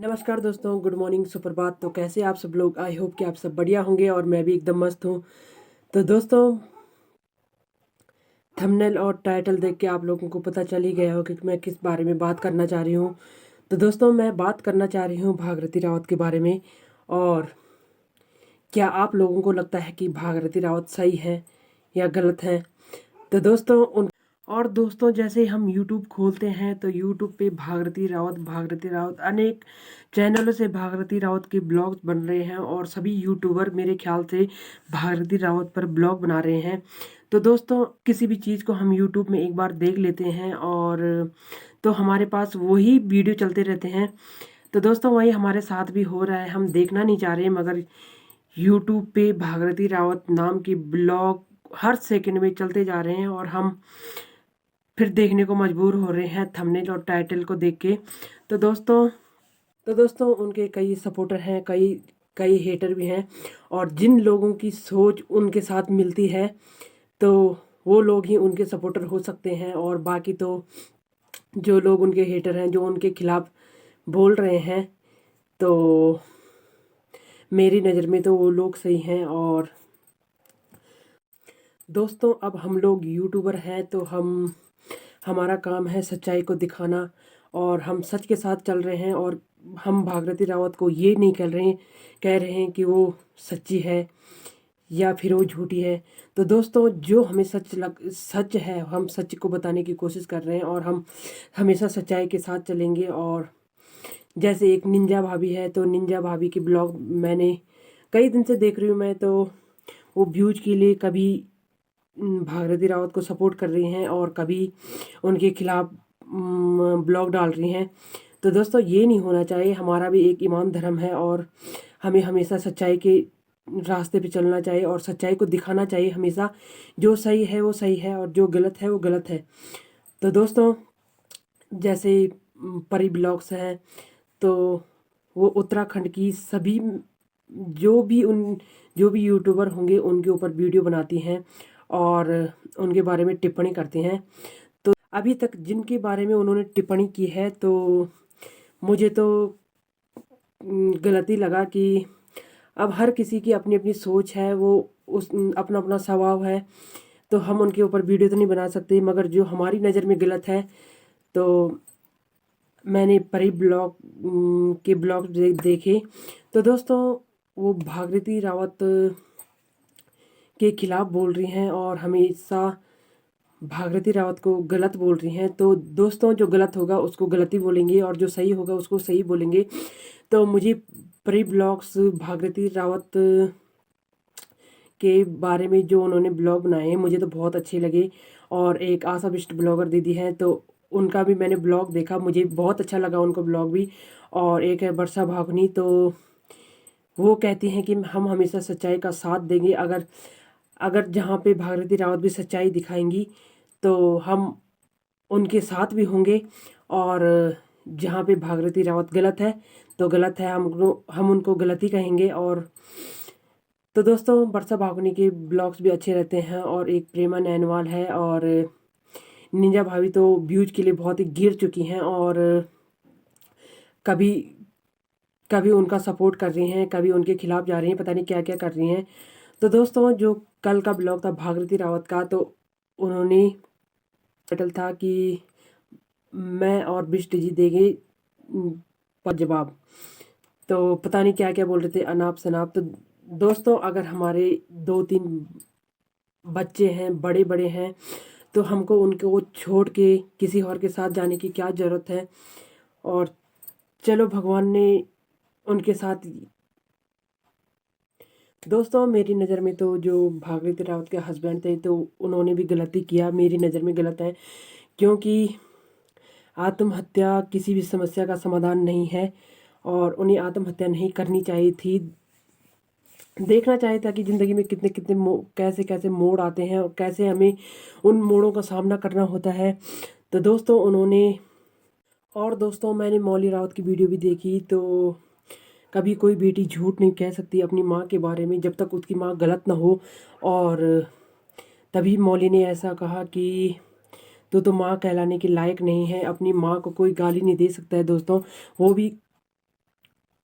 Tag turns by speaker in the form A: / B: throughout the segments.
A: नमस्कार दोस्तों, good morning, सुप्रभात। तो कैसे आप सब लोग? आई होप कि आप सब बढ़िया होंगे और मैं भी एकदम मस्त हूँ। तो दोस्तों, थंबनेल और टाइटल देख के आप लोगों को पता चल ही गया हो कि मैं किस बारे में बात करना चाह रही हूँ। तो दोस्तों, मैं बात करना चाह रही हूँ भागीरथी रावत के बारे में। और क्या आप लोगों को लगता है कि भागीरथी रावत सही है या गलत है? तो दोस्तों जैसे ही हम यूट्यूब खोलते हैं तो यूट्यूब पे भागीरथी रावत अनेक चैनलों से भागीरथी रावत के ब्लॉग्स बन रहे हैं और सभी यूट्यूबर मेरे ख्याल से भागीरथी रावत पर ब्लॉग बना रहे हैं। तो दोस्तों, किसी भी चीज़ को हम यूट्यूब में एक बार देख लेते हैं और तो हमारे पास वही वीडियो चलते रहते हैं। तो दोस्तों, वही हमारे साथ भी हो रहा है। हम देखना नहीं चाह रहे मगर यूट्यूब पे भागीरथी रावत नाम की ब्लॉग हर सेकंड में चलते जा रहे हैं और हम फिर देखने को मजबूर हो रहे हैं थंबनेल और टाइटल को देख के। तो दोस्तों उनके कई सपोर्टर हैं, कई कई हेटर भी हैं। और जिन लोगों की सोच उनके साथ मिलती है तो वो लोग ही उनके सपोर्टर हो सकते हैं। और बाकी तो जो लोग उनके हेटर हैं, जो उनके खिलाफ बोल रहे हैं, तो मेरी नज़र में तो वो लोग सही हैं। और दोस्तों, अब हम लोग यूट्यूबर हैं तो हमारा काम है सच्चाई को दिखाना। और हम सच के साथ चल रहे हैं और हम भागीरथी रावत को ये नहीं कह रहे हैं कि वो सच्ची है या फिर वो झूठी है। तो दोस्तों, जो हमें सच है, हम सच को बताने की कोशिश कर रहे हैं और हम हमेशा सच्चाई के साथ चलेंगे। और जैसे एक निंजा भाभी है, तो निंजा भाभी की ब्लॉग मैंने कई दिन से देख रही हूँ मैं। तो वो व्यूज के लिए कभी भागीरथी रावत को सपोर्ट कर रही हैं और कभी उनके खिलाफ ब्लॉग डाल रही हैं। तो दोस्तों, ये नहीं होना चाहिए। हमारा भी एक ईमान धर्म है और हमें हमेशा सच्चाई के रास्ते पे चलना चाहिए और सच्चाई को दिखाना चाहिए हमेशा। जो सही है वो सही है और जो गलत है वो गलत है। तो दोस्तों, जैसे परी ब्लॉग्स हैं, तो वो उत्तराखंड की सभी जो भी उन जो भी यूट्यूबर होंगे उनके ऊपर वीडियो बनाती हैं और उनके बारे में टिप्पणी करती हैं। तो अभी तक जिनके बारे में उन्होंने टिप्पणी की है, तो मुझे तो गलती लगा कि अब हर किसी की अपनी अपनी सोच है, वो उस अपना अपना स्वभाव है। तो हम उनके ऊपर वीडियो तो नहीं बना सकते, मगर जो हमारी नज़र में गलत है, तो मैंने परी ब्लॉग के ब्लॉग देखे। तो दोस्तों, वो भागीरथी रावत के खिलाफ बोल रही हैं और हमेशा भागीरथी रावत को गलत बोल रही हैं। तो दोस्तों, जो गलत होगा उसको गलत ही बोलेंगे और जो सही होगा उसको सही बोलेंगे। तो मुझे परी ब्लॉग्स भागीरथी रावत के बारे में जो उन्होंने ब्लॉग बनाए हैं मुझे तो बहुत अच्छे लगे। और एक आशा बिष्ट ब्लॉगर दीदी हैं, तो उनका भी मैंने ब्लॉग देखा, मुझे बहुत अच्छा लगा उनका ब्लॉग भी। और एक है वर्षा भागनी, तो वो कहती हैं कि हम हमेशा सच्चाई का साथ देंगे। अगर अगर जहाँ पे भागीरथी रावत भी सच्चाई दिखाएंगी तो हम उनके साथ भी होंगे। और जहाँ पे भागीरथी रावत गलत है तो गलत है, हम उनको गलत ही कहेंगे। और तो दोस्तों, वर्षा भागनी के ब्लॉग्स भी अच्छे रहते हैं। और एक प्रेमा नैनवाल है और निंजा भाभी तो व्यूज के लिए बहुत ही गिर चुकी हैं और कभी कभी उनका सपोर्ट कर रही हैं, कभी उनके खिलाफ जा रही हैं, पता नहीं क्या क्या कर रही हैं। तो दोस्तों, जो कल का ब्लॉग था भागीरथी रावत का, तो उन्होंने टाइटल था कि मैं और बिष्ट जी देंगे पर जवाब। तो पता नहीं क्या क्या बोल रहे थे, अनाप शनाप। तो दोस्तों, अगर हमारे 2-3 बच्चे हैं, बड़े बड़े हैं, तो हमको उनको छोड़ के किसी और के साथ जाने की क्या ज़रूरत है। और चलो, भगवान ने उनके साथ। दोस्तों, मेरी नज़र में तो जो भागीरथी रावत के हस्बैंड थे, तो उन्होंने भी गलती किया, मेरी नज़र में गलत है। क्योंकि आत्महत्या किसी भी समस्या का समाधान नहीं है और उन्हें आत्महत्या नहीं करनी चाहिए थी। देखना चाहिए था कि ज़िंदगी में कितने कितने कैसे कैसे मोड़ आते हैं और कैसे हमें उन मोड़ों का सामना करना होता है। तो दोस्तों, मैंने मौली रावत की वीडियो भी देखी। तो कभी कोई बेटी झूठ नहीं कह सकती अपनी माँ के बारे में जब तक उसकी माँ गलत ना हो। और तभी मौली ने ऐसा कहा कि तू तो माँ कहलाने के लायक नहीं है, अपनी माँ को कोई गाली नहीं दे सकता है। दोस्तों, वो भी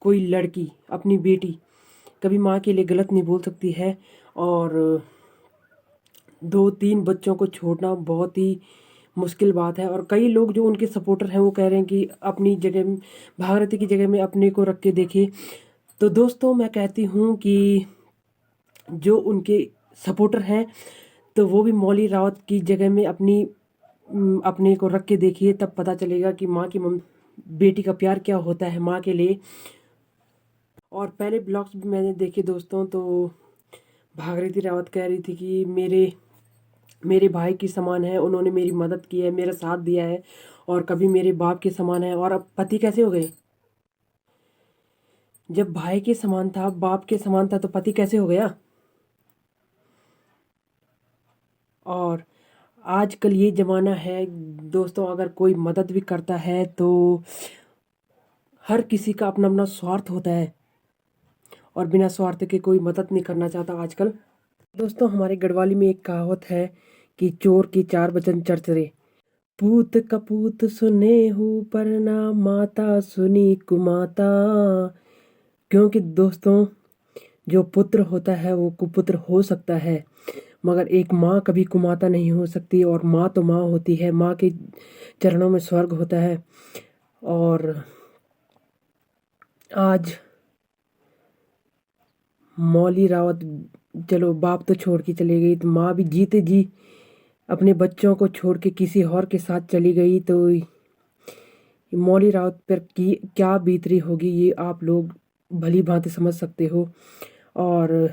A: कोई लड़की अपनी बेटी कभी माँ के लिए गलत नहीं बोल सकती है। और 2-3 बच्चों को छोड़ना बहुत ही मुश्किल बात है। और कई लोग जो उनके सपोर्टर हैं वो कह रहे हैं कि अपनी जगह भागीरथी की जगह में अपने को रख के देखिए। तो दोस्तों मैं कहती हूँ कि जो उनके सपोर्टर हैं तो वो भी मौली रावत की जगह में अपने को रख के देखिए, तब पता चलेगा कि माँ की बेटी का प्यार क्या होता है माँ के लिए। और पहले ब्लॉग्स भी मैंने देखे दोस्तों, तो भागीरथी रावत कह रही थी कि मेरे भाई की समान है, उन्होंने मेरी मदद की है, मेरा साथ दिया है और कभी मेरे बाप के समान है। और अब पति कैसे हो गए? जब भाई के समान था, बाप के समान था, तो पति कैसे हो गया? और आजकल ये ज़माना है दोस्तों, अगर कोई मदद भी करता है तो हर किसी का अपना अपना स्वार्थ होता है और बिना स्वार्थ के कोई मदद नहीं करना चाहता आजकल। दोस्तों हमारे गढ़वाली में एक कहावत है कि चोर की 4 वचन चरचरे। पूत कपूत सुने हूँ पर ना माता सुनी कुमाता। क्योंकि दोस्तों जो पुत्र होता है वो कुपुत्र हो सकता है, मगर एक माँ कभी कुमाता नहीं हो सकती। और माँ तो माँ होती है, माँ के चरणों में स्वर्ग होता है। और आज मौली रावत चलो बाप तो छोड़ के चली गई, तो माँ भी जीते जी अपने बच्चों को छोड़ के किसी और के साथ चली गई। तो मौली रावत पर की क्या बीत रही होगी ये आप लोग भली भांति समझ सकते हो। और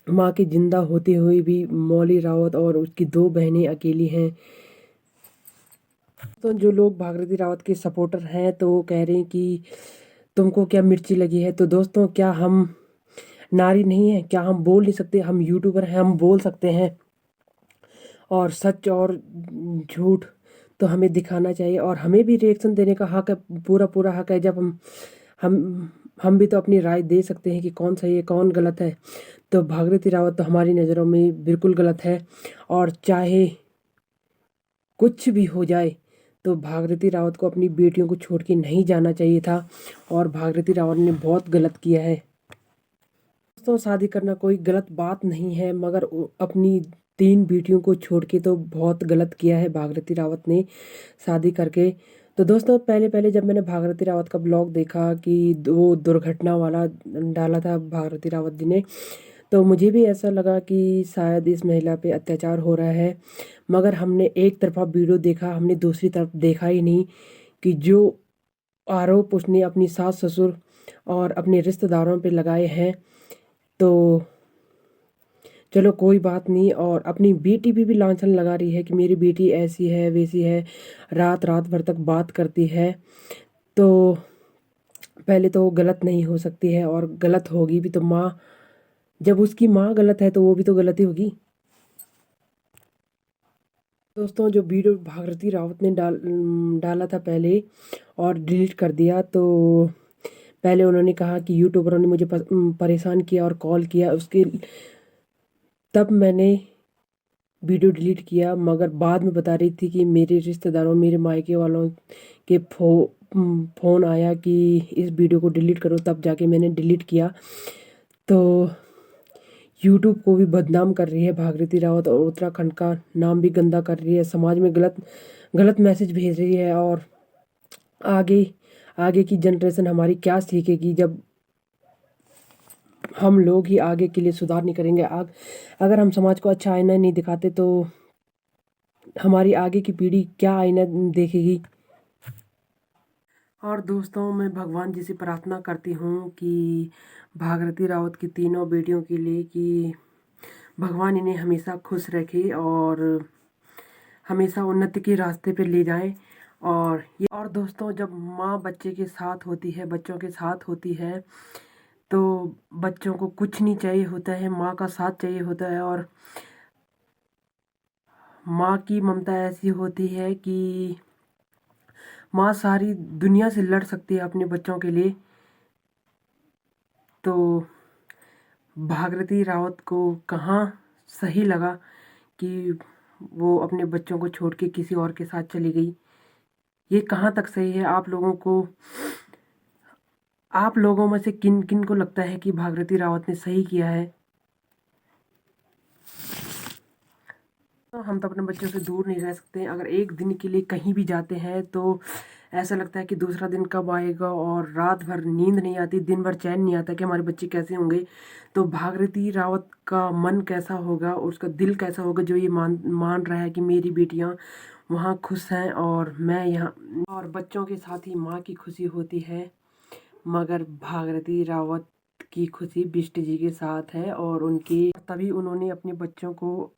A: माँ के जिंदा होते हुए भी मौली रावत और उसकी 2 बहनें अकेली हैं। तो जो लोग भागीरथी रावत के सपोर्टर हैं तो वो कह रहे हैं कि तुमको क्या मिर्ची लगी है। तो दोस्तों क्या हम नारी नहीं है? क्या हम बोल नहीं सकते? हम यूट्यूबर हैं, हम बोल सकते हैं। और सच और झूठ तो हमें दिखाना चाहिए और हमें भी रिएक्शन देने का हक है, पूरा पूरा हक है। जब हम हम भी तो अपनी राय दे सकते हैं कि कौन सही है कौन गलत है। तो भागीरथी रावत तो हमारी नज़रों में बिल्कुल गलत है। और चाहे कुछ भी हो जाए तो भागीरथी रावत को अपनी बेटियों को छोड़ के नहीं जाना चाहिए था। और भागीरथी रावत ने बहुत गलत किया है दोस्तों। शादी करना कोई गलत बात नहीं है, मगर अपनी 3 बेटियों को छोड़ के तो बहुत गलत किया है भागीरथी रावत ने शादी करके। तो दोस्तों पहले पहले जब मैंने भागीरथी रावत का ब्लॉग देखा कि वो दुर्घटना वाला डाला था भागीरथी रावत जी ने, तो मुझे भी ऐसा लगा कि शायद इस महिला पे अत्याचार हो रहा है। मगर हमने एक तरफा वीडियो देखा, हमने दूसरी तरफ देखा ही नहीं कि जो आरोप उसने अपनी सास ससुर और अपने रिश्तेदारों पे लगाए हैं। तो चलो कोई बात नहीं। और अपनी बेटी भी लांछन लगा रही है कि मेरी बेटी ऐसी है वैसी है, रात रात भर तक बात करती है। तो पहले तो वो गलत नहीं हो सकती है, और गलत होगी भी तो माँ, जब उसकी माँ गलत है तो वो भी तो गलत ही होगी। दोस्तों जो वीडियो भागीरथी रावत ने डाला था पहले और डिलीट कर दिया, तो पहले उन्होंने कहा कि यूट्यूबरों ने मुझे परेशान किया और कॉल किया, उसके तब मैंने वीडियो डिलीट किया। मगर बाद में बता रही थी कि मेरे रिश्तेदारों मेरे मायके वालों के फ़ोन आया कि इस वीडियो को डिलीट करो, तब जाके मैंने डिलीट किया। तो यूट्यूब को भी बदनाम कर रही है भागीरथी रावत और उत्तराखंड का नाम भी गंदा कर रही है, समाज में गलत गलत मैसेज भेज रही है। और आगे आगे की जनरेशन हमारी क्या सीखेगी जब हम लोग ही आगे के लिए सुधार नहीं करेंगे। अगर हम समाज को अच्छा आईना नहीं दिखाते तो हमारी आगे की पीढ़ी क्या आईना देखेगी। और दोस्तों मैं भगवान जी से प्रार्थना करती हूँ कि भागीरथी रावत की तीनों बेटियों के लिए कि भगवान इन्हें हमेशा खुश रखे और हमेशा उन्नति के रास्ते पे ले जाएं। और दोस्तों जब माँ बच्चे के साथ होती है, बच्चों के साथ होती है, तो बच्चों को कुछ नहीं चाहिए होता है, माँ का साथ चाहिए होता है। और माँ की ममता ऐसी होती है कि माँ सारी दुनिया से लड़ सकती है अपने बच्चों के लिए। तो भागीरथी रावत को कहाँ सही लगा कि वो अपने बच्चों को छोड़ के किसी और के साथ चली गई? ये कहाँ तक सही है? आप लोगों को आप लोगों में से किन किन को लगता है कि भागीरथी रावत ने सही किया है? तो हम तो अपने बच्चों से दूर नहीं रह सकते। अगर एक दिन के लिए कहीं भी जाते हैं तो ऐसा लगता है कि दूसरा दिन कब आएगा, और रात भर नींद नहीं आती, दिन भर चैन नहीं आता कि हमारे बच्चे कैसे होंगे। तो भागीरथी रावत का मन कैसा होगा, उसका दिल कैसा होगा, जो ये मान मान रहा है कि मेरी बेटियां वहाँ खुश हैं और मैं यहाँ। और बच्चों के साथ ही माँ की खुशी होती है, मगर भागीरथी रावत की खुशी बिष्ट जी के साथ है, और उनकी तभी उन्होंने अपने बच्चों को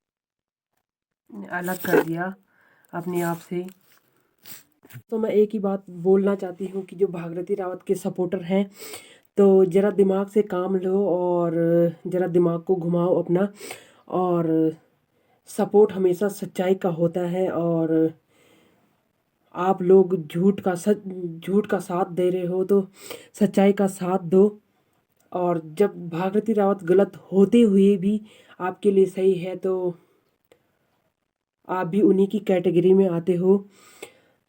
A: अलग कर दिया अपने आप से। तो मैं एक ही बात बोलना चाहती हूँ कि जो भागीरथी रावत के सपोर्टर हैं, तो ज़रा दिमाग से काम लो और ज़रा दिमाग को घुमाओ अपना। और सपोर्ट हमेशा सच्चाई का होता है, और आप लोग झूठ का साथ दे रहे हो तो सच्चाई का साथ दो। और जब भागीरथी रावत गलत होते हुए भी आपके लिए सही है, तो आप भी उन्हीं की कैटेगरी में आते हो।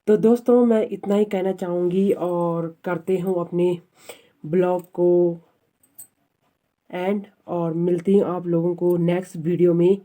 A: तो दोस्तों, मैं इतना ही कहना चाहूँगी, और करते हूँ अपने ब्लॉग को एंड, और मिलती हूँ आप लोगों को नेक्स्ट वीडियो में।